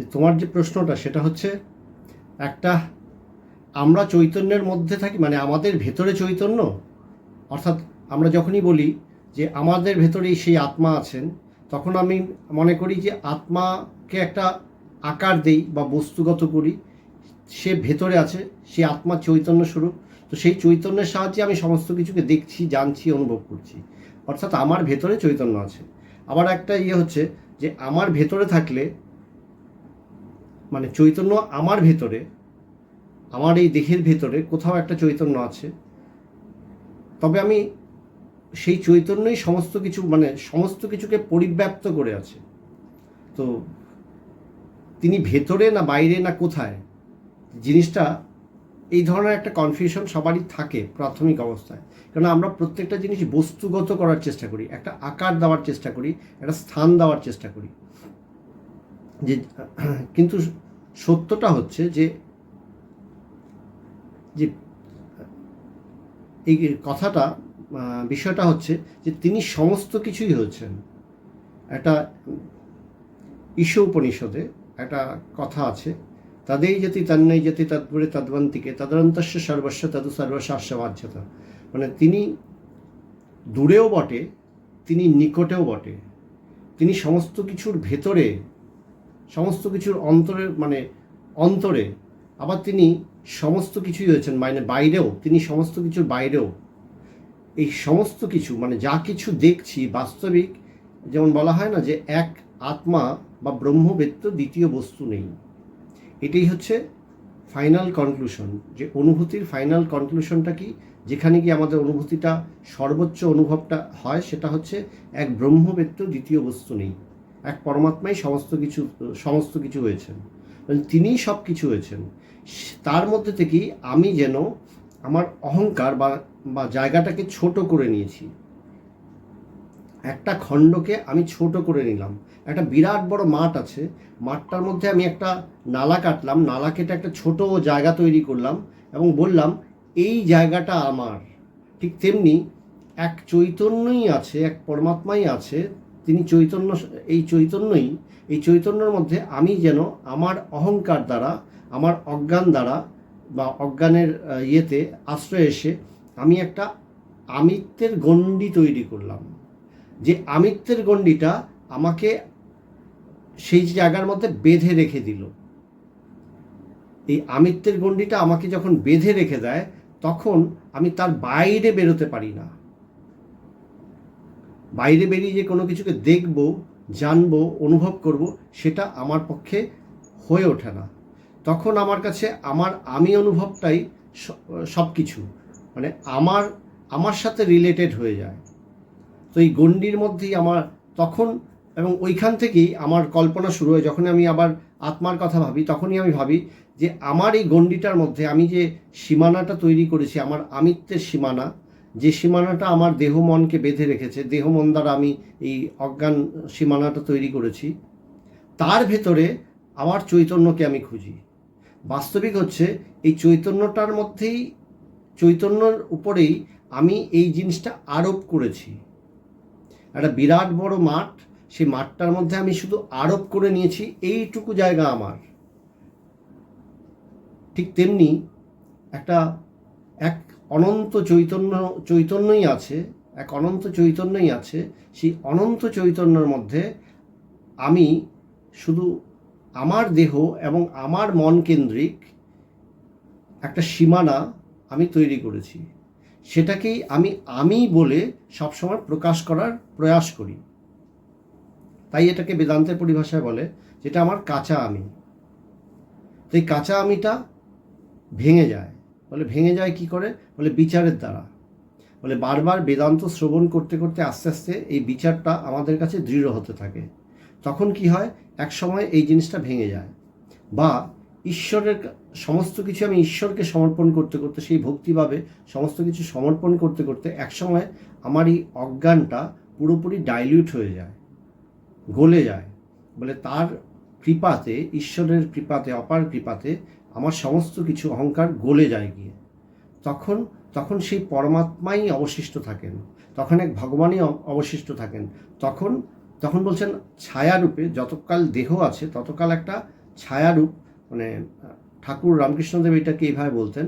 যে তোমার যে প্রশ্নটা সেটা হচ্ছে একটা আমরা চৈতন্যের মধ্যে থাকি, মানে আমাদের ভেতরে চৈতন্য, অর্থাৎ আমরা যখনই বলি যে আমাদের ভেতরেই সেই আত্মা আছেন, তখন আমি মনে করি যে আত্মাকে একটা আকার দেই বা বস্তুগত করি, সে ভেতরে আছে, সে আত্মার চৈতন্য স্বরূপ। তো সেই চৈতন্যের সাহায্যে আমি সমস্ত কিছুকে দেখছি, জানছি, অনুভব করছি, অর্থাৎ আমার ভেতরে চৈতন্য আছে। আবার একটা হচ্ছে যে আমার ভেতরে থাকলে, মানে চৈতন্য আমার ভেতরে, আমার এই দেহের ভেতরে কোথাও একটা চৈতন্য আছে, তবে আমি সেই চৈতন্যই সমস্ত কিছু, মানে সমস্ত কিছুকে পরিব্যাপ্ত করে আছে। তো তিনি ভেতরে না বাইরে না কোথায়, জিনিসটা এই ধরনের একটা কনফিউশন সবারই থাকে প্রাথমিক অবস্থায়। কারণ আমরা প্রত্যেকটা জিনিস বস্তুগত করার চেষ্টা করি, একটা আকার দেওয়ার চেষ্টা করি, একটা স্থান দেওয়ার চেষ্টা করি। যে কিন্তু সত্যটা হচ্ছে যে যে এই কথাটা, বিষয়টা হচ্ছে যে তিনি সমস্ত কিছুই হচ্ছেন। একটা ঈশ উপনিষদে একটা কথা আছে, তাদেই যতি তন্নৈ যতি তদ্পুরে তদ্বন্তিকে তদন্তস্য সর্বস্ব তদু সর্বশাস্যবাচ্যতা। মানে তিনি দূরেও বটে, তিনি নিকটেও বটে, তিনি সমস্ত কিছুর ভেতরে, সমস্ত কিছুর অন্তরে, মানে অন্তরে, আবার তিনি সমস্ত কিছুই হয়েছেন, মানে বাইরেও, তিনি সমস্ত কিছুর বাইরেও। এই সমস্ত কিছু, মানে যা কিছু দেখছি বাস্তবিক, যেমন বলা হয় না যে এক আত্মা বা ব্রহ্ম ব্যতীত দ্বিতীয় বস্তু নেই। এটাই হচ্ছে ফাইনাল কনক্লুশন, যে অনুভূতির ফাইনাল কনক্লুশনটা কি, যেখানে গিয়ে আমাদের অনুভূতিটা সর্বোচ্চ অনুভবটা হয়, সেটা হচ্ছে এক ব্রহ্ম ব্যতীত দ্বিতীয় বস্তু নেই, এক পরমাত্মাই সমস্ত কিছু হয়েছেন, তিনিই সব কিছু হয়েছেন। তার মধ্যে থেকেই আমি যেন আমার অহংকার বা জায়গাটাকে ছোট করে নিয়েছি, একটা খণ্ডকে আমি ছোট করে নিলাম। একটা বিরাট বড় মাঠ আছে, মাঠটার মধ্যে আমি একটা নালা কাটলাম, নালা কেটে একটা ছোট জায়গা তৈরি করলাম এবং বললাম এই জায়গাটা আমার। ঠিক তেমনি এক চৈতন্যই আছে, এক পরমাত্মাই আছে, তিনি চৈতন্য। এই চৈতন্যের মধ্যে আমি যেন আমার অহংকার দ্বারা, আমার অজ্ঞান দ্বারা বা অজ্ঞানের আশ্রয়ে এসে আমি একটা আমিত্বের গণ্ডি তৈরি করলাম, যে আমিত্বের গণ্ডিটা আমাকে সেই জায়গার মধ্যে বেঁধে রেখে দিল। এই আমিত্বের গণ্ডিটা আমাকে যখন বেঁধে রেখে দেয়, তখন আমি তার বাইরে বেরোতে পারি না। বাইরে বেরিয়ে যে কোনো কিছুকে দেখব, জানবো, অনুভব করব, সেটা আমার পক্ষে হয়ে ওঠে না। তখন আমার কাছে আমি অনুভবটাই সব কিছু, মানে আমার সাথে রিলেটেড হয়ে যায়। তো এই গণ্ডির মধ্যেই আমার তখন, এবং ওইখান থেকেই আমার কল্পনা শুরু হয়। যখন আমি আবার আত্মার কথা ভাবি, তখনই আমি ভাবি যে আমার এই গণ্ডিটার মধ্যে আমি যে সীমানাটা তৈরি করেছি, আমার আমিত্বের সীমানা, যে সীমানাটা আমার দেহ মনকে বেঁধে রেখেছে, দেহ মন দ্বারা আমি এই অজ্ঞান সীমানাটা তৈরি করেছি, তার ভেতরে আমার চৈতন্যকে আমি খুঁজি। বাস্তবিক হচ্ছে এই চৈতন্যটার মধ্যেই, চৈতন্যর উপরেই আমি এই জিনিসটা আরোপ করেছি। একটা বিরাট বড় মাঠ, সেই মাঠটার মধ্যে আমি শুধু আরোপ করে নিয়েছি এইটুকু জায়গা আমার। ঠিক তেমনি এক অনন্ত চৈতন্যই আছে, এক অনন্ত চৈতন্যই আছে। সেই অনন্ত চৈতন্যের মধ্যে আমি শুধু আমার দেহ এবং আমার মন কেন্দ্রিক একটা সীমানা আমি তৈরি করেছি, সেটাকেই আমি বলে সবসময় প্রকাশ করার প্রয়াস করি। তাই এটাকে বেদান্তের পরিভাষায় বলে যেটা আমার কাঁচা আমি। তো এই কাঁচা আমিটা ভেঙে যায়। ভেঙে যায় কি করে? বিচারের দ্বারা। বারবার বেদান্ত শ্রবণ করতে করতে আস্তে আস্তে এই বিচারটা আমাদের কাছে দৃঢ় হতে থাকে। তখন কি হয়, এক সময় এই জিনিসটা ভেঙে যায়, বা ঈশ্বরের সমস্ত কিছু আমি ঈশ্বরকে সমর্পণ করতে করতে, সেই ভক্তিভাবে সমস্ত কিছু সমর্পণ করতে করতে এক সময় আমার এই অজ্ঞানটা পুরোপুরি ডাইলিউট হয়ে যায়, গলে যায়। তার কৃপাতে, ঈশ্বরের কৃপাতে, অপার কৃপাতে আমার সমস্ত কিছু অহংকার গলে যায় গিয়ে। তখন সেই পরমাত্মাই অবশিষ্ট থাকেন, তখন এক ভগবানই অবশিষ্ট থাকেন। তখন বলছেন ছায়ারূপে যতকাল দেহ আছে ততকাল একটা ছায়ারূপ, মানে ঠাকুর রামকৃষ্ণদেব এটাকে এইভাবে বলতেন,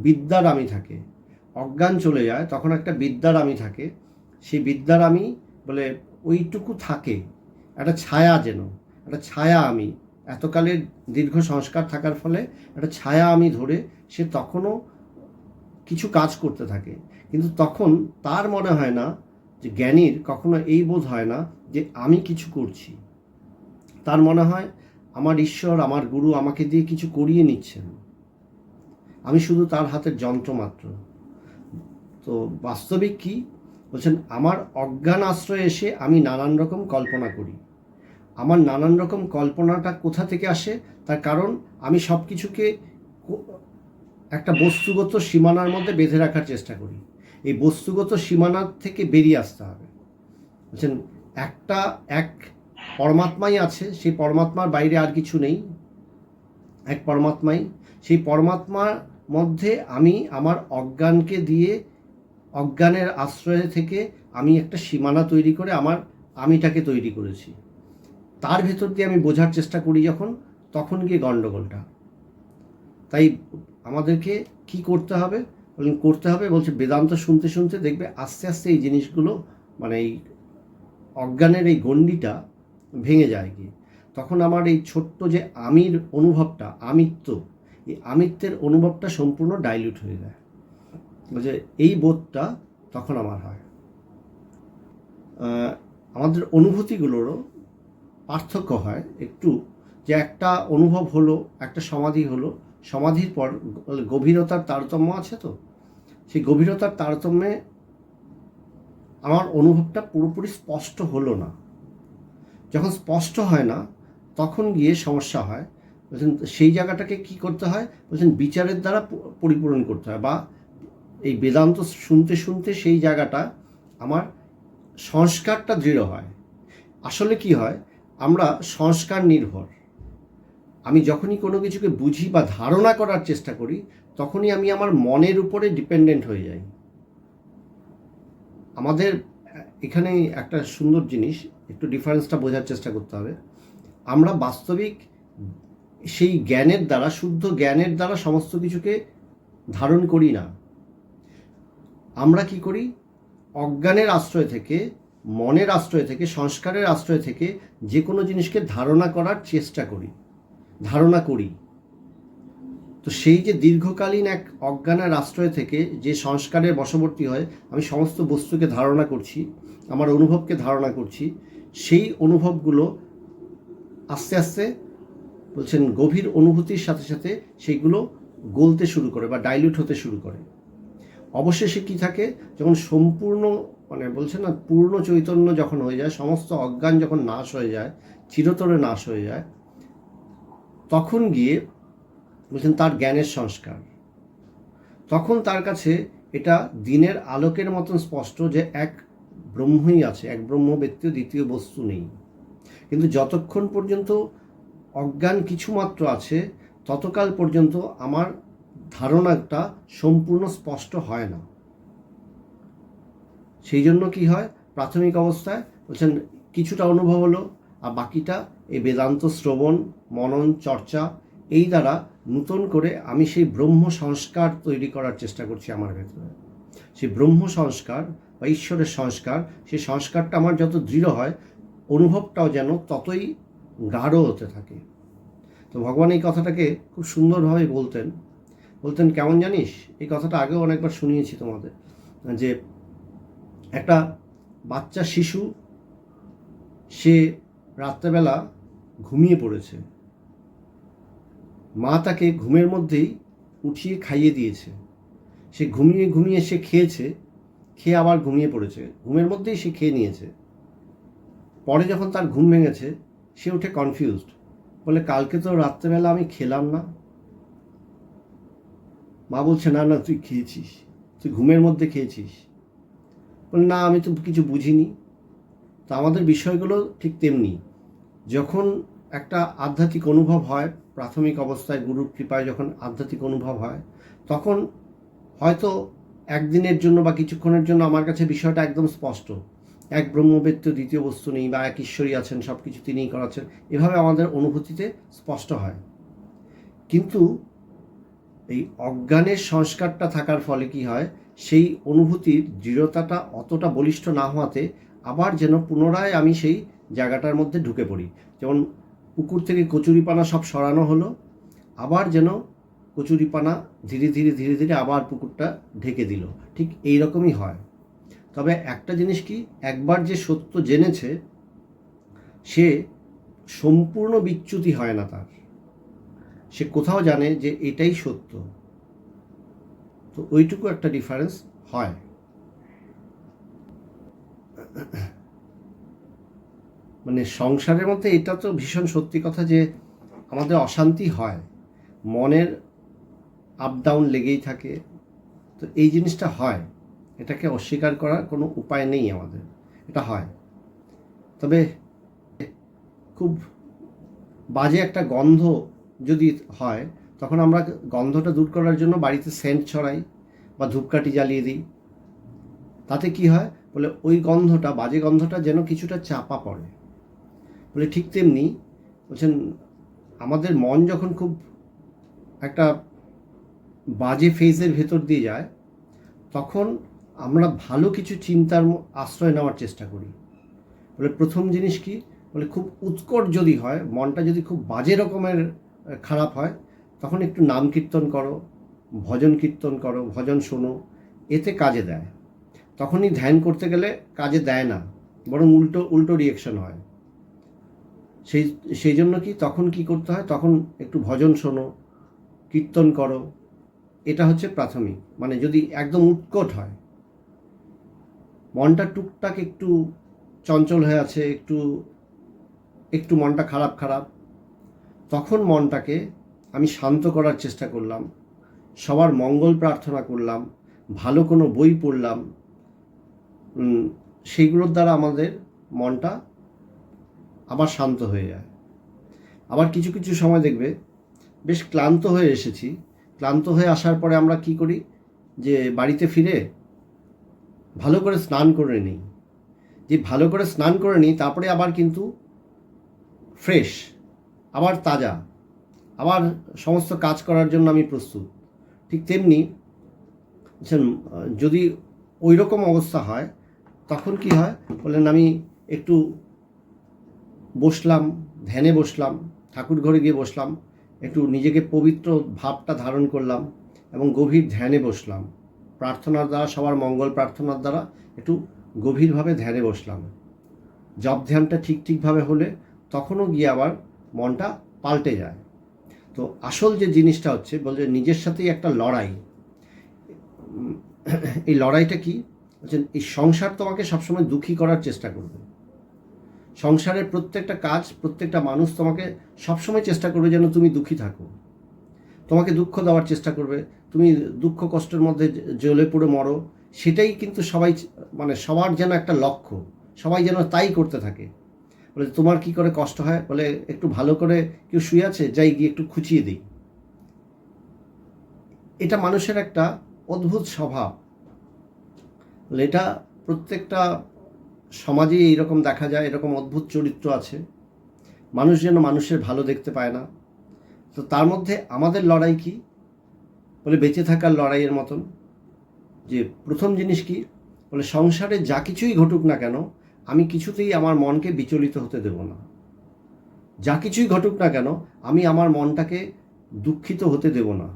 বিদ্যার আমি থাকে। অজ্ঞান চলে যায় তখন একটা বিদ্যার আমি থাকে, সেই বিদ্যার আমি বলে ওইটুকু থাকে, একটা ছায়া, যেন একটা ছায়া আমি, এতকালের দীর্ঘ সংস্কার থাকার ফলে একটা ছায়া আমি ধরে সে তখনও কিছু কাজ করতে থাকে। কিন্তু তখন তার মনে হয় না, যে জ্ঞানীর কখনো এই বোধ হয় না যে আমি কিছু করছি। তার মনে হয় আমার ঈশ্বর, আমার গুরু আমাকে দিয়ে কিছু করিয়ে নিচ্ছেন, আমি শুধু তার হাতের যন্ত্র মাত্র। তো বাস্তবিক কি বলছেন, আমার অজ্ঞান আশ্রয়ে এসে আমি নানান রকম কল্পনা করি। আমার নানান রকম কল্পনাটা কোথা থেকে আসে? তার কারণ আমি সব কিছুকে একটা বস্তুগত সীমানার মধ্যে বেঁধে রাখার চেষ্টা করি। এই বস্তুগত সীমানার থেকে বেরিয়ে আসতে হবে। বলছেন এক পরমাত্মাই আছে, সেই পরমাত্মার বাইরে আর কিছু নেই, এক পরমাত্মাই। সেই পরমাত্মার মধ্যে আমি আমার অজ্ঞানকে দিয়ে, অজ্ঞানের আশ্রয় থেকে আমি একটা সীমানা তৈরি করে আমার আমিটাকে তৈরি করেছি। তার ভেতর দিয়ে আমি বোঝার চেষ্টা করি যখন, তখন গিয়ে গণ্ডগোলটা। তাই আমাদেরকে কি করতে হবে? বলছে বেদান্ত শুনতে শুনতে দেখবে আস্তে আস্তে এই জিনিসগুলো, মানে এই অজ্ঞানের এই গণ্ডিটা ভেঙে যায় গিয়ে। তখন আমার এই ছোট্ট যে আমির অনুভবটা, আমিত্ব, এই আমিত্বের অনুভবটা সম্পূর্ণ ডাইলিউট হয়ে যায়। বলছে এই বোধটা তখন আমার হয়। আমাদের অনুভূতিগুলোরও পার্থক্য হয় একটু, যে একটা অনুভব হলো, একটা সমাধি হলো, সমাধির পর গভীরতার তারতম্য আছে। তো সেই গভীরতার তারতম্যে আমার অনুভবটা পুরোপুরি স্পষ্ট হলো না। যখন স্পষ্ট হয় না তখন গিয়ে সমস্যা হয়। বলছেন সেই জায়গাটাকে কি করতে হয়? বলছেন বিচারের দ্বারা পরিপূরণ করতে হয়, বা এই বেদান্ত শুনতে শুনতে সেই জায়গাটা আমার সংস্কারটা দৃঢ় হয়। আসলে কি হয়, আমরা সংস্কার নির্ভর। আমি যখনই কোনো কিছুকে বুঝি বা ধারণা করার চেষ্টা করি, তখনই আমি আমার মনের উপরে ডিপেন্ডেন্ট হয়ে যাই। আমাদের এখানে একটা সুন্দর জিনিস, একটু ডিফারেন্সটা বোঝার চেষ্টা করতে হবে। আমরা বাস্তবিক সেই জ্ঞানের দ্বারা, শুদ্ধ জ্ঞানের দ্বারা সমস্ত কিছুকে ধারণ করি না। আমরা কি করি? অজ্ঞানের আশ্রয় থেকে, মনের আশ্রয় থেকে, সংস্কারের আশ্রয় থেকে যে কোনো জিনিসকে ধারণা করার চেষ্টা করি, ধারণা করি। তো সেই যে দীর্ঘকালীন এক অজ্ঞানের আশ্রয় থেকে যে সংস্কারের বশবর্তী হয়, আমি সমস্ত বস্তুকে ধারণা করছি, আমার অনুভবকে ধারণা করছি, সেই অনুভবগুলো আস্তে আস্তে বলছেন গভীর অনুভূতির সাথে সাথে সেইগুলো গলতে শুরু করে বা ডাইলিউট হতে শুরু করে। অবশেষে কি থাকে, যখন সম্পূর্ণ, মানে বলছে না, পূর্ণ চৈতন্য যখন হয়ে যায়, সমস্ত অজ্ঞান যখন নাশ হয়ে যায়, চিরতরে নাশ হয়ে যায়, তখন গিয়ে বলছেন তার জ্ঞানের সংস্কার। তখন তার কাছে এটা দিনের আলোকের মতন স্পষ্ট যে এক ব্রহ্মই আছে, এক ব্রহ্ম ব্যতীত দ্বিতীয় বস্তু নেই। কিন্তু যতক্ষণ পর্যন্ত অজ্ঞান কিছুমাত্র আছে, ততকাল পর্যন্ত আমার ধারণাটা সম্পূর্ণ স্পষ্ট হয় না। সেই জন্য কি হয়, প্রাথমিক অবস্থায় বলছেন কিছুটা অনুভব হলো, আর বাকিটা এই বেদান্ত শ্রবণ, মনন, চর্চা, এই দ্বারা নূতন করে আমি সেই ব্রহ্ম সংস্কার তৈরি করার চেষ্টা করছি আমার ভেতরে। সেই ব্রহ্ম সংস্কার বা ঈশ্বরের সংস্কার, সেই সংস্কারটা আমার যত দৃঢ় হয়, অনুভবটাও যেন ততই গাঢ় হতে থাকে। তো ভগবান এই কথাটাকে খুব সুন্দরভাবে বলতেন কেমন জানিস? এই কথাটা আগেও অনেকবার শুনিয়েছি তোমাদের, যে একটা বাচ্চা শিশু, সে রাত্রেবেলা ঘুমিয়ে পড়েছে, মা তাকে ঘুমের মধ্যেই উঠিয়ে খাইয়ে দিয়েছে। সে ঘুমিয়ে ঘুমিয়ে সে খেয়েছে, খেয়ে আবার ঘুমিয়ে পড়েছে, ঘুমের মধ্যেই সে খেয়ে নিয়েছে। পরে যখন তার ঘুম ভেঙেছে, সে উঠে কনফিউজড, বলে কালকে তো রাত্রেবেলা আমি খেলাম না। মা বলছে না না, তুই খেয়েছিস, তুই ঘুমের মধ্যে খেয়েছিস। বলে না, আমি তো কিছু বুঝিনি। তো আমাদের বিষয়গুলো ঠিক তেমনি, যখন একটা আধ্যাত্মিক অনুভব হয়, প্রাথমিক অবস্থায় গুরুর কৃপায় যখন আধ্যাত্মিক অনুভব হয়, তখন হয়তো একদিনের জন্য বা কিছুক্ষণের জন্য আমার কাছে বিষয়টা একদম স্পষ্ট, এক ব্রহ্মবেত্য দ্বিতীয় বস্তু নেই, বা এক ঈশ্বরই আছেন, সব কিছু তিনিই করাচ্ছেন, এভাবে আমাদের অনুভূতিতে স্পষ্ট হয়। কিন্তু এই অজ্ঞানের সংস্কারটা থাকার ফলে কি হয়, সেই অনুভূতির দৃঢ়তাটা অতটা বলিষ্ঠ না হওয়াতে আবার যেন পুনরায় আমি সেই জায়গাটার মধ্যে ঢুকে পড়ি। যেমন পুকুর থেকে কচুরিপানা সব সরানো হলো, আবার যেন কচুরিপানা ধীরে ধীরে ধীরে ধীরে আবার পুকুরটা ঢেকে দিল, ঠিক এই রকমই হয়। তবে একটা জিনিস কি, একবার যে সত্য জেনেছে সে সম্পূর্ণ বিচ্যুতি হয় না তার, সে কোথাও জানে যে এটাই সত্য। তো ওইটুকু একটা ডিফারেন্স হয়। মানে সংসারের মধ্যে এটা তো ভীষণ সত্যি কথা যে আমাদের অশান্তি হয়, মনের আপ ডাউন লেগেই থাকে। তো এই জিনিসটা হয়, এটাকে অস্বীকার করার কোনো উপায় নেই আমাদের, এটা হয়। তবে খুব বাজে একটা গন্ধ যদি হয়, তখন আমরা গন্ধটা দূর করার জন্য বাড়িতে সেন্ট ছড়াই বা ধূপকাঠি জ্বালিয়ে দিই। তাতে কি হয় বলে, ওই গন্ধটা, বাজে গন্ধটা যেন কিছুটা চাপা পড়ে। বলে ঠিক তেমনি বলছেন, আমাদের মন যখন খুব একটা বাজে ফেজের ভেতর দিয়ে যায়, তখন আমরা ভালো কিছু চিন্তার আশ্রয় নেওয়ার চেষ্টা করি। বলে প্রথম জিনিস কি বলে, খুব উৎকট যদি হয়, মনটা যদি খুব বাজে রকমের খারাপ হয়, তখন একটু নাম কীর্তন করো, ভজন কীর্তন করো, ভজন শোনো, এতে কাজে দেয়। তখনই ধ্যান করতে গেলে কাজে দেয় না, বরং উল্টো উল্টো রিয়েকশন হয়। সেই জন্য কি তখন কি করতে হয়, তখন একটু ভজন শোনো, কীর্তন করো, এটা হচ্ছে প্রাথমিক। মানে যদি একদম উৎকট হয়, মনটা টুকটাক একটু চঞ্চল হয়ে আছে, একটু একটু মনটা খারাপ খারাপ, তখন মনটাকে আমি শান্ত করার চেষ্টা করলাম, সবার মঙ্গল প্রার্থনা করলাম, ভালো কোনো বই পড়লাম, সেইগুলোর দ্বারা আমাদের মনটা আবার শান্ত হয়ে যায়। আবার কিছু কিছু সময় দেখবে বেশ ক্লান্ত হয়ে এসেছি, ক্লান্ত হয়ে আসার পরে আমরা কি করি, যে বাড়িতে ফিরে ভালো করে স্নান করে নিই। যে ভালো করে স্নান করে নিই, তারপরে আবার কিন্তু ফ্রেশ, আবার তাজা, আবার সমস্ত কাজ করার জন্য আমি প্রস্তুত। ঠিক তেমনি যদি ওই রকম অবস্থা হয়, তখন কি হয় বলেন, আমি একটু বসলাম, ধ্যানে বসলাম, ঠাকুর ঘরে গিয়ে বসলাম, একটু নিজেকে পবিত্র ভাবটা ধারণ করলাম এবং গভীর ধ্যানে বসলাম, প্রার্থনার দ্বারা, সবার মঙ্গল প্রার্থনার দ্বারা একটু গভীরভাবে ধ্যানে বসলাম। জপ ধ্যানটা ঠিকভাবে হলে তখনও গিয়ে আবার মনটা পাল্টে যায়। তো আসল যে জিনিসটা হচ্ছে বলছে, নিজের সাথেই একটা লড়াই। এই লড়াইটা কি বলছেন, এই সংসার তোমাকে সবসময় দুঃখী করার চেষ্টা করবে। সংসারের প্রত্যেকটা কাজ, প্রত্যেকটা মানুষ তোমাকে সবসময় চেষ্টা করবে যেন তুমি দুঃখী থাকো, তোমাকে দুঃখ দেওয়ার চেষ্টা করবে, তুমি দুঃখ কষ্টের মধ্যে জ্বলে পড়ে মরো। সেটাই কিন্তু সবাই, মানে সবার যেন একটা লক্ষ্য, সবাই যেন তাই করতে থাকে। বলে তোমার কি করে কষ্ট হয়, বলে একটু ভালো করে কেউ শুয়ে আছে, যাই গিয়ে একটু খুঁচিয়ে দিই। এটা মানুষের একটা অদ্ভুত স্বভাব। এটা প্রত্যেকটা সমাজেই এইরকম দেখা যায়, এরকম অদ্ভুত চরিত্র আছে। মানুষ যেন মানুষের ভালো দেখতে পায় না। তো তার মধ্যে আমাদের লড়াই কি বলে, বেঁচে থাকার লড়াইয়ের মতন। যে প্রথম জিনিস কি বলে, সংসারে যা কিছুই ঘটুক না কেন, আমি কিছুতেই আমার মনকে বিচলিত হতে দেব না। যা কিছুই ঘটুক না কেন, আমি আমার মনটাকে দুঃখিত হতে দেব না।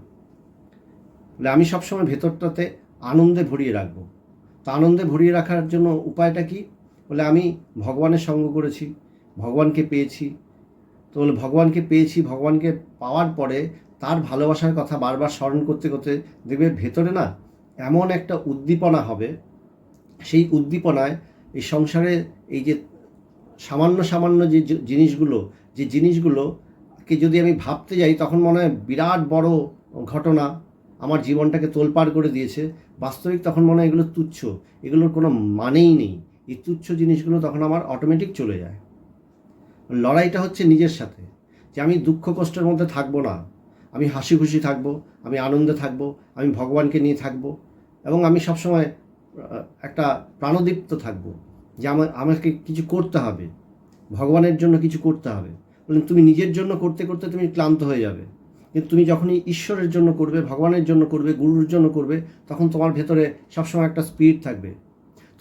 বলে আমি সবসময় ভেতরটাতে আনন্দে ভরিয়ে রাখবো। তো আনন্দে ভরিয়ে রাখার জন্য উপায়টা কি বলে, আমি ভগবানের সঙ্গ করেছি, ভগবানকে পেয়েছি। তো বলে ভগবানকে পেয়েছি, ভগবানকে পাওয়ার পরে তার ভালোবাসার কথা বারবার স্মরণ করতে করতে দেখবে ভেতরে না এমন একটা উদ্দীপনা হবে, সেই উদ্দীপনায় এই সংসারে এই যে সামান্য সামান্য যে জিনিসগুলোকে যদি আমি ভাবতে যাই, তখন মনে হয় বিরাট বড় ঘটনা আমার জীবনটাকে তোলপাড় করে দিয়েছে। বাস্তবিক তখন মনে হয় এগুলো তুচ্ছ, এগুলোর কোনো মানেই নেই। এই তুচ্ছ জিনিসগুলো তখন আমার অটোমেটিক চলে যায়। লড়াইটা হচ্ছে নিজের সাথে, যে আমি দুঃখ কষ্টের মধ্যে থাকবো না, আমি হাসি খুশি থাকবো, আমি আনন্দে থাকবো, আমি ভগবানকে নিয়ে থাকবো, এবং আমি সবসময় একটা প্রাণদীপ্ত থাকবো, যে আমাকে কিছু করতে হবে, ভগবানের জন্য কিছু করতে হবে। বললেন তুমি নিজের জন্য করতে করতে তুমি ক্লান্ত হয়ে যাবে, কিন্তু তুমি যখনই ঈশ্বরের জন্য করবে, ভগবানের জন্য করবে, গুরুর জন্য করবে, তখন তোমার ভেতরে সবসময় একটা স্পিরিট থাকবে।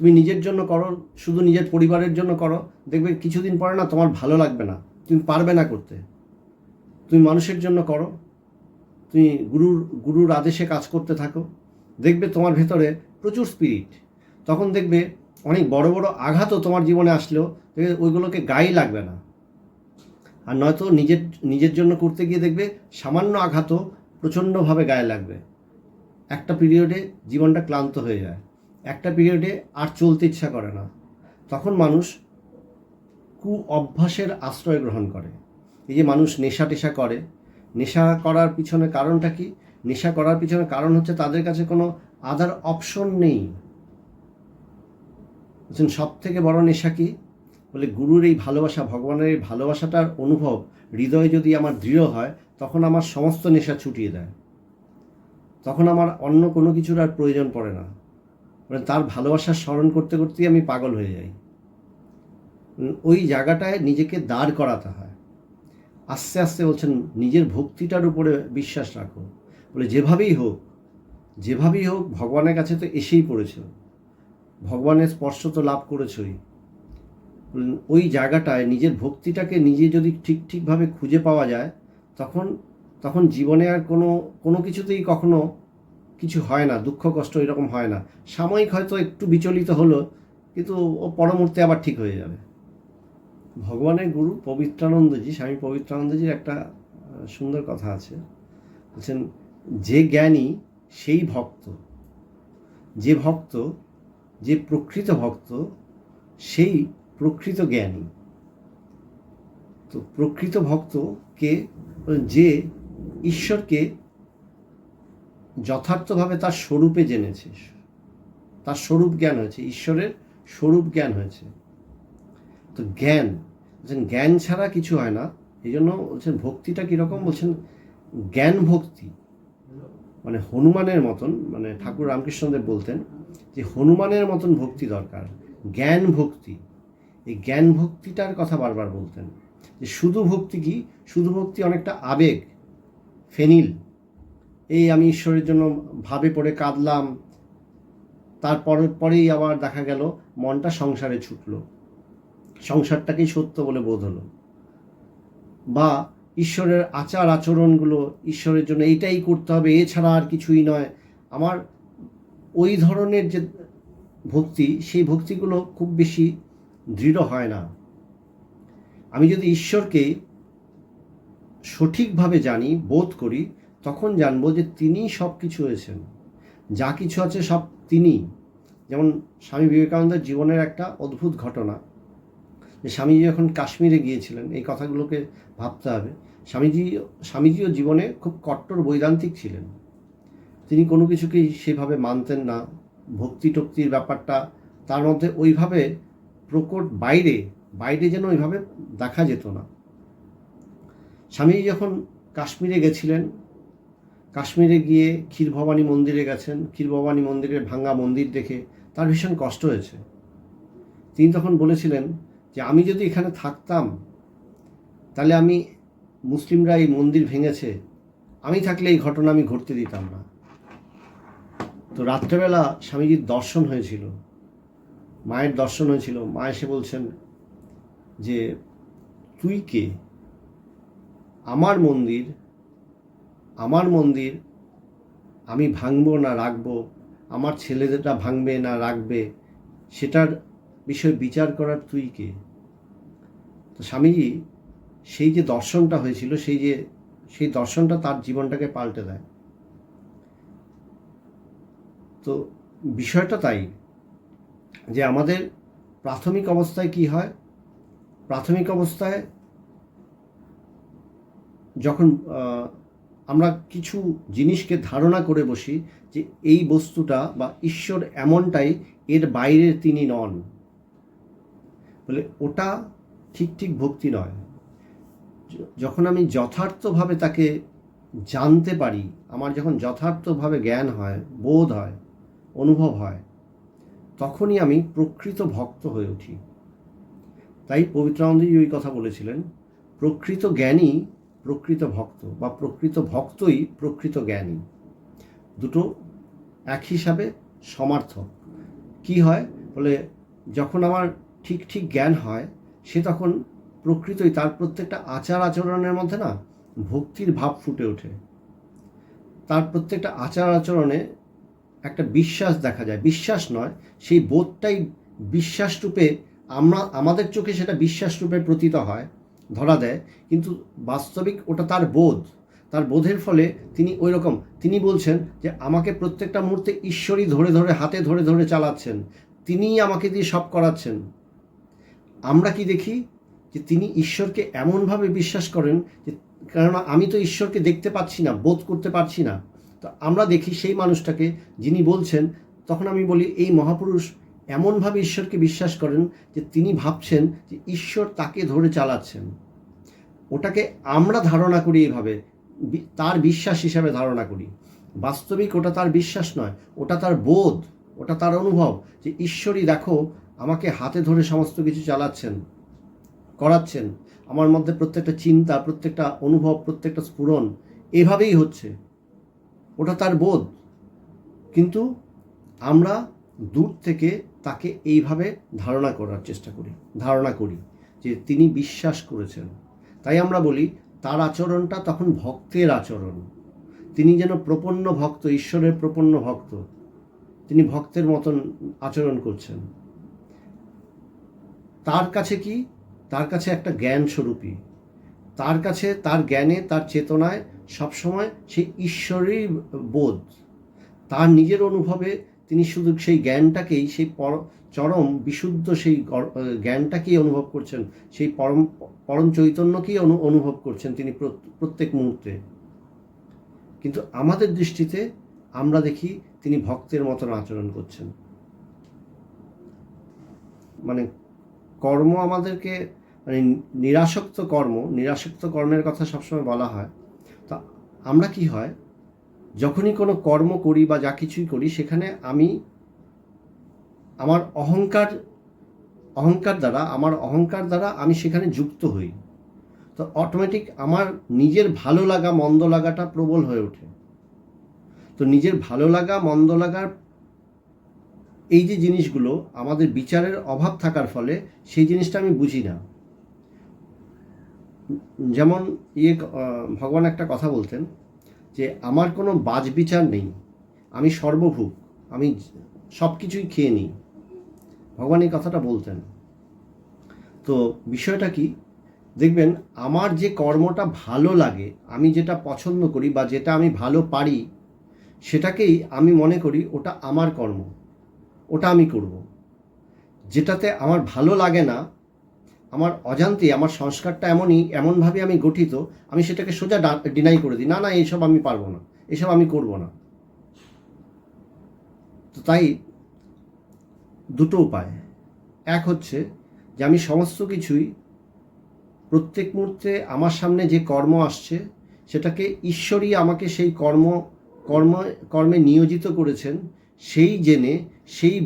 তুমি নিজের জন্য করো, শুধু নিজের পরিবারের জন্য করো, দেখবে কিছুদিন পরে না তোমার ভালো লাগবে না, তুমি পারবে না করতে। তুমি মানুষের জন্য করো, তুমি গুরুর আদেশে কাজ করতে থাকো, দেখবে তোমার ভেতরে প্রচুর স্পিরিট। তখন দেখবে অনেক বড় বড় আঘাতও তোমার জীবনে আসলেও দেখবে ওইগুলোকে গায়ে লাগবে না। আর নয়তো নিজের জন্য করতে গিয়ে দেখবে সামান্য আঘাতও প্রচণ্ডভাবে গায়ে লাগবে। একটা পিরিয়ডে জীবনটা ক্লান্ত হয়ে যায়, একটা পিরিয়ডে আর চলতে ইচ্ছা করে না। তখন মানুষ অভ্যাসের আশ্রয় গ্রহণ করে। এই যে মানুষ নেশা টেশা করে, নেশা করার পিছনে কারণটা কি? নেশা করার পিছনে কারণ হচ্ছে তাদের কাছে কোনো আদার অপশন নেই। বুঝছেন, সব থেকে বড় নেশা কি? বলে গুরুর এই ভালোবাসা, ভগবানের এই ভালোবাসাটার অনুভব হৃদয়ে যদি আমার দৃঢ় হয়, তখন আমার সমস্ত নেশা ছুটিয়ে দেয়। তখন আমার অন্য কোনো কিছুর আর প্রয়োজন পড়ে না। মানে তার ভালোবাসার স্মরণ করতে করতেই আমি পাগল হয়ে যাই। ওই জায়গাটায় নিজেকে দাঁড় করাতে হয়। আস্তে আস্তে বলছেন নিজের ভক্তিটার উপরে বিশ্বাস রাখো। বলে যেভাবেই হোক ভগবানের কাছে তো এসেই পড়েছ, ভগবানের স্পর্শ তো লাভ করেছই। ওই জায়গাটায় নিজের ভক্তিটাকে নিজে যদি ঠিকভাবে খুঁজে পাওয়া যায়, তখন জীবনে আর কোনো কিছুতেই কখনো কিছু হয় না, দুঃখ কষ্ট এরকম হয় না। সাময়িক হয়তো একটু বিচলিত হলো, কিন্তু ও পরমুহূর্তে আবার ঠিক হয়ে যাবে। ভগবানের গুরু পবিত্রানন্দজি, স্বামী পবিত্রানন্দজির একটা সুন্দর কথা আছে। বলছেন যে জ্ঞানী সেই ভক্ত, যে প্রকৃত ভক্ত সেই প্রকৃত জ্ঞানী। তো প্রকৃত ভক্ত কে? যে ঈশ্বরকে যথার্থভাবে তার স্বরূপে জেনেছে, তার স্বরূপ জ্ঞান হয়েছে, ঈশ্বরের স্বরূপ জ্ঞান হয়েছে। তো জ্ঞান ছাড়া কিছু হয় না। এই জন্য বলছেন ভক্তিটা কীরকম? বলছেন জ্ঞান ভক্তি মানে হনুমানের মতন, মানে ঠাকুর রামকৃষ্ণদেব বলতেন যে হনুমানের মতন ভক্তি দরকার, জ্ঞান ভক্তি। এই জ্ঞান ভক্তিটার কথা বারবার বলতেন যে শুধু ভক্তি কি? শুধু ভক্তি অনেকটা আবেগ, ফেনিল। এই আমি ঈশ্বরের জন্য ভাবে পড়ে কাঁদলাম, পরেই আবার দেখা গেল মনটা সংসারে ছুটলো, সংসারটাকেই সত্য বলে বোধ হলো। বা ঈশ্বরের আচার আচরণগুলো ঈশ্বরের জন্য এইটাই করতে হবে, এছাড়া আর কিছুই নয়। আমার ওই ধরনের যে ভক্তি, সেই ভক্তিগুলো খুব বেশি দৃঢ় হয় না। আমি যদি ঈশ্বরকে সঠিকভাবে জানি, বোধ করি, তখন জানবো যে তিনি সব কিছু হয়েছেন, যা কিছু আছে সব তিনি। যেমন স্বামী বিবেকানন্দের জীবনের একটা অদ্ভুত ঘটনা, যে স্বামীজি যখন কাশ্মীরে গিয়েছিলেন, এই কথাগুলোকে ভাবতে হবে। স্বামীজিও জীবনে খুব কট্টর বৈদান্তিক ছিলেন। তিনি কোনো কিছুকেই সেভাবে মানতেন না। ভক্তি টক্তির ব্যাপারটা তার মধ্যে ওইভাবে প্রকট বাইরে যেন ওইভাবে দেখা যেত না। স্বামীজি যখন কাশ্মীরে গেছিলেন, কাশ্মীরে গিয়ে ক্ষীরভবানী মন্দিরে গেছেন, ক্ষীরভবানী মন্দিরের ভাঙা মন্দির দেখে তার ভীষণ কষ্ট হয়েছে। তিনি তখন বলেছিলেন যে আমি যদি এখানে থাকতাম, তাহলে মুসলিমরা এই মন্দির ভেঙেছে, আমি থাকলে এই ঘটনা আমি ঘটতে দিতাম না। তো রাত্রেবেলা স্বামীজির দর্শন হয়েছিল, মায়ের দর্শন হয়েছিল। মা এসে বলছেন যে তুই কে? আমার মন্দির আমি ভাঙবো না রাখবো, আমার ছেলেদেরটা ভাঙবে না রাখবে, সেটার বিষয়ে বিচার করার তুই কে? তো স্বামীজি সেই যে দর্শনটা হয়েছিল, সেই দর্শনটা তার জীবনটাকে পাল্টে দেয়। তো বিষয়টা তাই যে আমাদের প্রাথমিক অবস্থায় কি হয়? প্রাথমিক অবস্থায় যখন আমরা কিছু জিনিসকে ধারণা করে বসি যে এই বস্তুটা বা ঈশ্বর এমনটাই, এর বাইরের তিনি নন, বলে ওটা ঠিক ভক্তি নয়। যখন আমি যথার্থভাবে তাকে জানতে পারি, আমার যখন যথার্থভাবে জ্ঞান হয়, বোধ হয়, অনুভব হয়, তখনই আমি প্রকৃত ভক্ত হয়ে উঠি। তাই পবিত্রানন্দজি ওই কথা বলেছিলেন, প্রকৃত জ্ঞানী প্রকৃত ভক্ত, বা প্রকৃত ভক্তই প্রকৃত জ্ঞানী। দুটো এক হিসাবে সমার্থক। কি হয় বলে, যখন আমার ঠিক ঠিক জ্ঞান হয়, সে তখন প্রকৃতই তার প্রত্যেকটা আচার আচরণের মধ্যে না ভক্তির ভাব ফুটে ওঠে। তার প্রত্যেকটা আচার আচরণে একটা বিশ্বাস দেখা যায়। বিশ্বাস নয়, সেই বোধটাই বিশ্বাস রূপে, আমাদের চোখে সেটা বিশ্বাস রূপে প্রতীত হয়, ধরা দেয়, কিন্তু বাস্তবিক ওটা তার বোধ। তার বোধের ফলে তিনি ওই রকম, তিনি বলছেন যে আমাকে প্রত্যেকটা মুহূর্তে ঈশ্বরই ধরে ধরে, হাতে ধরে ধরে চালাচ্ছেন, তিনিই আমাকে দিয়ে সব করাচ্ছেন। আমরা কি দেখি যে তিনি ঈশ্বরকে এমনভাবে বিশ্বাস করেন যে, কেননা আমি তো ঈশ্বরকে দেখতে পাচ্ছি না, বোধ করতে পারছি না, তো আমরা দেখি সেই মানুষটাকে যিনি বলছেন, তখন আমি বলি এই মহাপুরুষ এমনভাবে ঈশ্বরকে বিশ্বাস করেন যে তিনি ভাবছেন যে ঈশ্বর তাকে ধরে চালাচ্ছেন। ওটাকে আমরা ধারণা করি এইভাবে, তার বিশ্বাস হিসাবে ধারণা করি। বাস্তবিক ওটা তার বিশ্বাস নয়, ওটা তার বোধ, ওটা তার অনুভব যে ঈশ্বরই দেখো আমাকে হাতে ধরে সমস্ত কিছু চালাচ্ছেন, করাচ্ছেন। আমার মধ্যে প্রত্যেকটা চিন্তা, প্রত্যেকটা অনুভব, প্রত্যেকটা স্ফুরণ এভাবেই হচ্ছে, ওটা তার বোধ। কিন্তু আমরা দূর থেকে তাকে এইভাবে ধারণা করার চেষ্টা করি, ধারণা করি যে তিনি বিশ্বাস করেছেন। তাই আমরা বলি তার আচরণটা তখন ভক্তের আচরণ। তিনি যেন প্রপন্ন ভক্ত, ঈশ্বরের প্রপন্ন ভক্ত, তিনি ভক্তের মতন আচরণ করছেন। তার কাছে কি, তার কাছে একটা জ্ঞান স্বরূপী, তার কাছে তার জ্ঞানে, তার চেতনায় সবসময় সেই ঈশ্বরের বোধ। তার নিজের অনুভবে তিনি শুধু সেই জ্ঞানটাকেই, সেই চরম বিশুদ্ধ সেই জ্ঞানটাকেই অনুভব করছেন, সেই পরম চৈতন্যকেই অনুভব করছেন তিনি প্রত্যেক মুহূর্তে। কিন্তু আমাদের দৃষ্টিতে আমরা দেখি তিনি ভক্তের মতন আচরণ করছেন। মানে কর্ম আমাদেরকে, মানে নিরাসক্ত কর্মের কথা সবসময় বলা হয়। তা আমরা কি হয়, যখনই কোনো কর্ম করি বা যা কিছুই করি, সেখানে আমি আমার অহংকার দ্বারা আমি সেখানে যুক্ত হই, তো অটোমেটিক আমার নিজের ভালো লাগা মন্দ লাগাটা প্রবল হয়ে ওঠে। তো নিজের ভালো লাগা মন্দ লাগার এই যে জিনিসগুলো, আমাদের বিচারের অভাব থাকার ফলে সেই জিনিসটা আমি বুঝি না। যেমন ভগবান একটা কথা বলতেন যে আমার কোনো বাজ বিচার নেই, আমি সর্বভূক, আমি সব কিছুই খেয়ে নিই। ভগবান এই কথাটা বলতেন। তো বিষয়টা কি, দেখবেন আমার যে কর্মটা ভালো লাগে, আমি যেটা পছন্দ করি বা যেটা আমি ভালো পারি, সেটাকেই আমি মনে করি ওটা আমার কর্ম, ওটা আমি করব। যেটাতে আমার ভালো লাগে না, আমার অজান্তে আমার সংস্কারটা এমনভাবে আমি গঠিত, আমি সেটাকে সোজা ডিনাই করে দিই, না এইসব আমি পারবো না, এসব আমি করব না। তো তাই দুটো উপায়। এক হচ্ছে যে আমি সমস্ত কিছুই, প্রত্যেক মুহূর্তে আমার সামনে যে কর্ম আসছে, সেটাকে ঈশ্বরই আমাকে সেই কর্মে নিয়োজিত করেছেন, সেই জেনে, সেই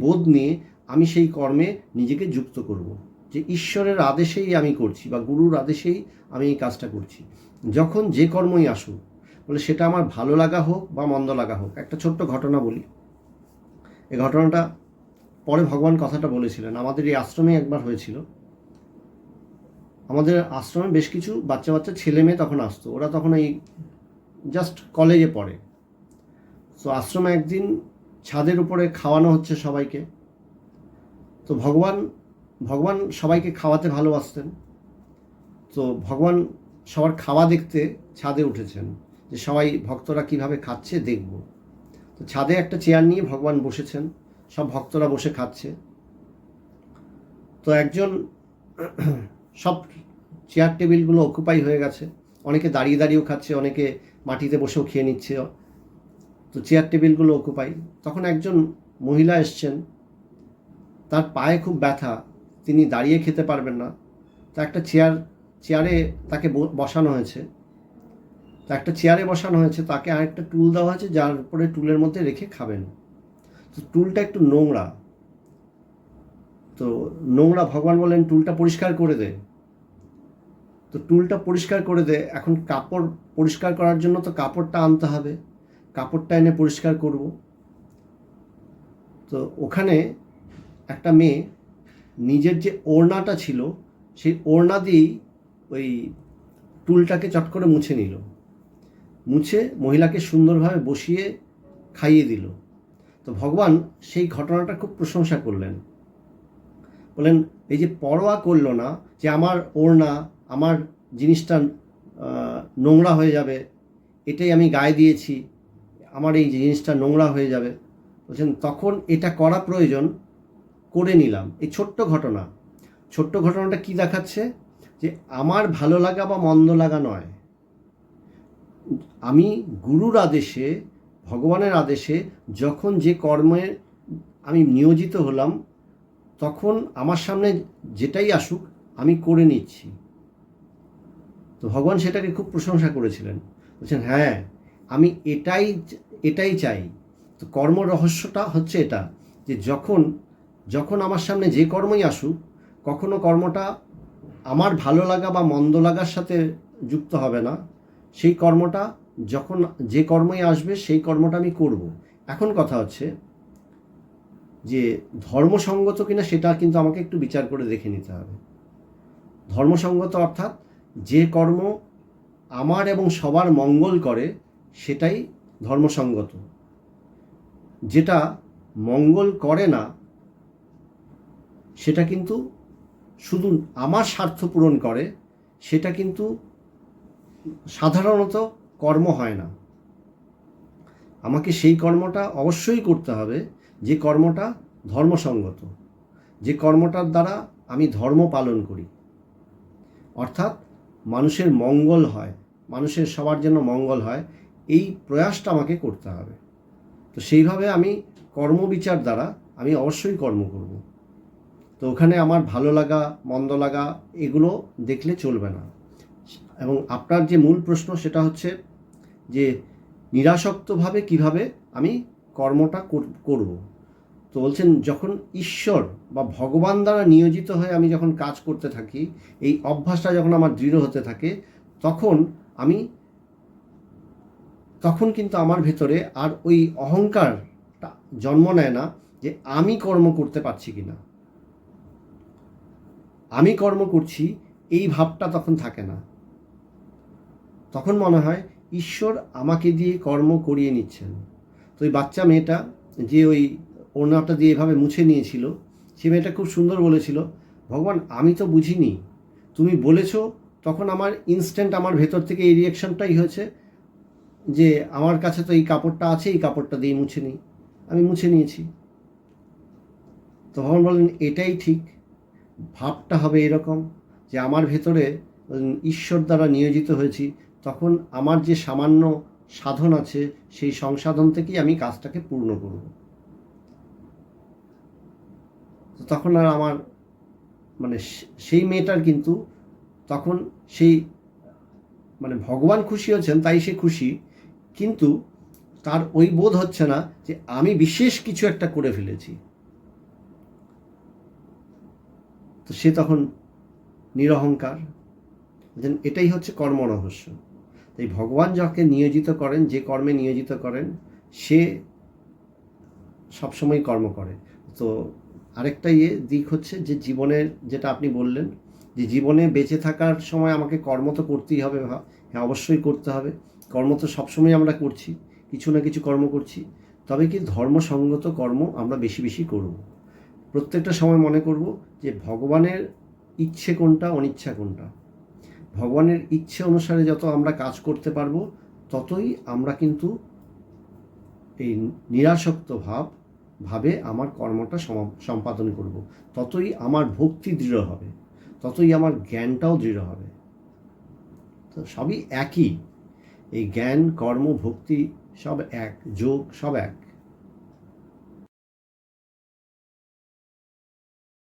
বোধ নিয়ে আমি সেই কর্মে নিজেকে যুক্ত করব, যে ঈশ্বরের আদেশেই আমি করছি বা গুরুর আদেশেই আমি এই কাজটা করছি। যখন যে কর্মই আসুক, বলে সেটা আমার ভালো লাগা হোক বা মন্দ লাগা হোক। একটা ছোট্ট ঘটনা বলি। এই ঘটনাটা পরে ভগবান কথাটা বলেছিলেন, আমাদের এই আশ্রমে একবার হয়েছিল। আমাদের আশ্রমে বেশ কিছু বাচ্চা ছেলে মেয়ে তখন আসতো, ওরা তখন এই জাস্ট কলেজে পড়ে। তো আশ্রমে একদিন ছাদের উপরে খাওয়ানো হচ্ছে সবাইকে। তো ভগবান সবাইকে খাওয়াতে ভালোবাসতেন। তো ভগবান সবার খাওয়া দেখতে ছাদে উঠেছেন, যে সবাই ভক্তরা কিভাবে খাচ্ছে দেখব। তো ছাদে একটা চেয়ার নিয়ে ভগবান বসেছেন, সব ভক্তরা বসে খাচ্ছে। তো একজন, সব চেয়ার টেবিলগুলো অকুপাই হয়ে গেছে, অনেকে দাঁড়িয়ে দাঁড়িয়েও খাচ্ছে, অনেকে মাটিতে বসেও খেয়ে নিচ্ছে। তো চেয়ার টেবিলগুলো অকুপাই। তখন একজন মহিলা এসছেন, তার পায়ে খুব ব্যথা, তিনি দাঁড়িয়ে খেতে পারবেন না। তো একটা চেয়ারে তাকে বসানো হয়েছে। তো একটা চেয়ারে বসানো হয়েছে, তাকে আরেকটা টুল দেওয়া হয়েছে, যার উপরে টুলের মধ্যে রেখে খাবেন। তো টুলটা একটু নোংরা, তো নোংরা, ভগবান বললেন টুলটা পরিষ্কার করে দে। তো টুলটা পরিষ্কার করে দে, এখন কাপড় পরিষ্কার করার জন্য তো কাপড়টা আনতে হবে, কাপড়টা এনে পরিষ্কার করব। তো ওখানে একটা মেয়ে নিজের যে ওড়নাটা ছিল সেই ওড়না দিয়েই ওই টুলটাকে চট করে মুছে নিল, মুছে মহিলাকে সুন্দরভাবে বসিয়ে খাইয়ে দিল। তো ভগবান সেই ঘটনাটা খুব প্রশংসা করলেন, বলেন এই যে পরোয়া করলো না যে আমার ওড়না, আমার জিনিসটা নোংরা হয়ে যাবে, এটাই আমি গায়ে দিয়েছি, আমার এই জিনিসটা নোংরা হয়ে যাবে, বলছেন তখন এটা করা প্রয়োজন, করে নিলাম। এই ছোট্ট ঘটনাটা কি দেখাচ্ছে? যে আমার ভালো লাগা বা মন্দ লাগা নয়, আমি গুরুর আদেশে, ভগবানের আদেশে যখন যে কর্মে আমি নিয়োজিত হলাম, তখন আমার সামনে যেটাই আসুক আমি করে নিচ্ছি। তো ভগবান সেটাকে খুব প্রশংসা করেছিলেন, বলছেন হ্যাঁ আমি এটাই চাই। তো কর্ম রহস্যটা হচ্ছে এটা, যে যখন আমার সামনে যে কর্মই আসুক, কখনো কর্মটা আমার ভালো লাগা বা মন্দ লাগার সাথে যুক্ত হবে না। সেই কর্মটা যখন যে কর্মই আসবে সেই কর্মটা আমি করব। এখন কথা হচ্ছে যে ধর্মসঙ্গত কিনা সেটা কিন্তু আমাকে একটু বিচার করে দেখে নিতে হবে। ধর্মসঙ্গত অর্থাৎ যে কর্ম আমার এবং সবার মঙ্গল করে সেটাই ধর্মসঙ্গত। যেটা মঙ্গল করে না সেটা কিন্তু শুধু আমার স্বার্থ পূরণ করে, সেটা কিন্তু সাধারণত কর্ম হয় না। আমাকে সেই কর্মটা অবশ্যই করতে হবে যে কর্মটা ধর্মসঙ্গত, যে কর্মটার দ্বারা আমি ধর্ম পালন করি, অর্থাৎ মানুষের মঙ্গল হয়, মানুষের সবার জন্য মঙ্গল হয়, এই প্রয়াসটা আমাকে করতে হবে। তো সেইভাবে আমি কর্মবিচার দ্বারা আমি অবশ্যই কর্ম করব। তো ওখানে আমার ভালো লাগা মন্দ লাগা এগুলো দেখলে চলবে না। এবং আপনার যে মূল প্রশ্ন সেটা হচ্ছে যে নিরাসক্তভাবে কিভাবে আমি কর্মটা করব। তো বলছেন যখন ঈশ্বর বা ভগবান দ্বারা নিয়োজিত হয়ে আমি যখন কাজ করতে থাকি, এই অভ্যাসটা যখন আমার দৃঢ় হতে থাকে, তখন কিন্তু আমার ভেতরে আর ওই অহংকারটা জন্ম নেয় না যে আমি কর্ম করতে পারছি কিনা, আমি কর্ম করছি এই ভাবটা তখন থাকে না। তখন মনে হয় ঈশ্বর আমাকে দিয়ে কর্ম করিয়ে নিচ্ছেন। তো ওই বাচ্চা মেয়েটা যে ওই ওড়নাটা দিয়ে এভাবে মুছে নিয়েছিল, সে মেয়েটা খুব সুন্দর বলেছিল, ভগবান আমি তো বুঝিনি, তুমি বলেছ, তখন আমার ইনস্ট্যান্ট আমার ভেতর থেকে এই রিয়াকশনটাই হয়েছে যে আমার কাছে তো এই কাপড়টা আছে, এই কাপড়টা দিয়ে মুছে নিই, আমি মুছে নিয়েছি। তো ভগবান বলেন এটাই ঠিক, ভাবটা হবে এরকম যে আমার ভেতরে ঈশ্বর দ্বারা নিয়োজিত হয়েছি, তখন আমার যে সামান্য সাধন আছে সেই সংসাধন থেকেই আমি কাজটাকে পূর্ণ করব। তো তখন আর আমার সেই মেয়েটার কিন্তু তখন সেই ভগবান খুশি হচ্ছেন তাই সে খুশি, কিন্তু তার ওই বোধ হচ্ছে না যে আমি বিশেষ কিছু একটা করে ফেলেছি। তো সে তখন নিরহংকার। এটাই হচ্ছে কর্ম রহস্য। তাই ভগবান যাকে নিয়োজিত করেন, যে কর্মে নিয়োজিত করেন, সে সবসময় কর্ম করে। তো আরেকটা দিক হচ্ছে যে জীবনের, যেটা আপনি বললেন যে জীবনে বেঁচে থাকার সময় আমাকে কর্ম তো করতেই হবে, হ্যাঁ অবশ্যই করতে হবে। কর্ম তো সবসময় আমরা করছি, কিছু না কিছু কর্ম করছি, তবে কি ধর্মসঙ্গত কর্ম আমরা বেশি বেশি করব। প্রত্যেকটা সময় মনে করব যে ভগবানের ইচ্ছে কোনটা, অনিচ্ছা কোনটা। ভগবানের ইচ্ছে অনুসারে যত আমরা কাজ করতে পারবো, ততই আমরা কিন্তু এই নিরাসক্ত ভাবে আমার কর্মটা সম্পাদন করব, ততই আমার ভক্তি দৃঢ় হবে, ততই আমার জ্ঞানটাও দৃঢ় হবে। তো সবই একই, এই জ্ঞান কর্ম ভক্তি সব এক, যোগ সব এক।